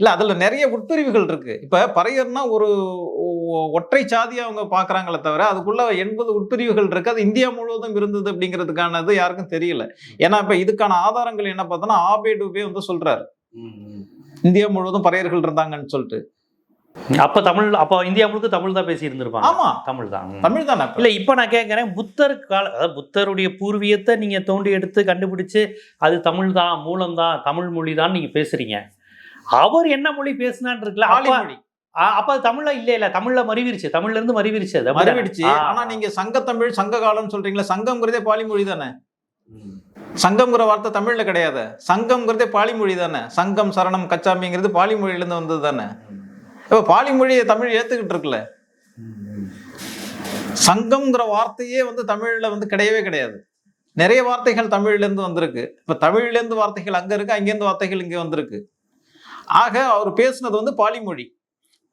இல்ல அதுல நிறைய உட்பிரிவுகள் இருக்கு. இப்ப பறையர்னா ஒரு ஒற்றை சாதியா அவங்க பாக்குறாங்களே தவிர, அதுக்குள்ள 80 உட்பிரிவுகள் இருக்கு. அது இந்தியா முழுவதும் இருந்தது அப்படிங்கிறதுக்கானது யாருக்கும் தெரியல. ஏன்னா இப்ப இதுக்கான ஆதாரங்கள் என்ன பார்த்தோம்னா, ஆபே டூபே வந்து சொல்றாரு. இந்தியா முழுவதும் பறையர்கள் இருந்தாங்கன்னு சொல்லிட்டு. அப்ப இந்தியா முழுக்க தமிழ் தான் பேசி இருந்திருப்பாங்க. ஆமா, தமிழ் தான். தமிழ் தானே. இல்ல இப்ப நான் கேட்கிறேன், புத்தர் கால, அதாவது புத்தருடைய பூர்வீகத்தை நீங்க தோண்டி எடுத்து கண்டுபிடிச்சு அது தமிழ் தான், மூலம் தான், தமிழ் மொழி தான் நீங்க பேசுறீங்க. அவர் என்ன மொழி பேசினான்னு இருக்குல்ல, அப்ப அது தமிழ்ல இல்ல தமிழ்ல மறிவிருச்சு, தமிழ்ல இருந்து மறிவிருச்சு. ஆனா நீங்க சங்க தமிழ், சங்க காலம் சொல்றீங்களா? சங்கம்ங்கிறதே பாலி மொழி தானே. சங்கம்ங்கிற வார்த்தை தமிழ்ல கிடையாது. சங்கம்ங்கிறதே பாலி மொழி தானே. சங்கம், சரணம், கச்சாமிங்கிறது பாலி மொழியில இருந்து வந்தது தானே. இப்ப பாலி மொழியை தமிழ் ஏத்துக்கிட்டு இருக்குல்ல. சங்கம்ங்கிற வார்த்தையே வந்து தமிழ்ல வந்து கிடையவே கிடையாது. நிறைய வார்த்தைகள் தமிழ்ல இருந்து வந்திருக்கு. இப்ப தமிழ்ல இருந்து வார்த்தைகள் அங்க இருக்கு, அங்கிருந்து வார்த்தைகள் இங்க வந்திருக்கு. ஆக அவர் பேசுனது வந்து பாலி மொழி.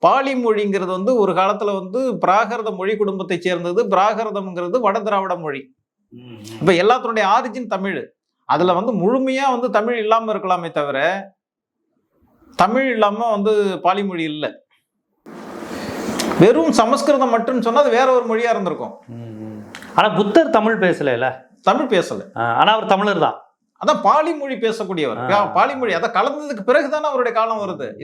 பாலி மொழிங்கிறது வந்து ஒரு காலத்துல வந்து பிராகிருத மொழி குடும்பத்தை சேர்ந்தது. பிராகிருதம்ங்கிறது வட திராவிட மொழி. இப்ப எல்லாத்தினுடைய ஆரிஜின் தமிழ். அதுல வந்து முழுமையா வந்து தமிழ் இல்லாம இருக்கலாமே தவிர, தமிழ் இல்லாம வந்து பாலி மொழி இல்லை. வெறும் சமஸ்கிருதம் மட்டும் சொன்னா அது வேற ஒரு மொழியா இருந்திருக்கும். ஆனா புத்தர் தமிழ் பேசல. தமிழ் பேசல. ஆனா அவர் தமிழர் தான். அதான் பாலி மொழி பேசக்கூடியவர். பாலி மொழி அதை கலந்ததுக்கு பிறகுதானே அவருடைய காலம் வருது.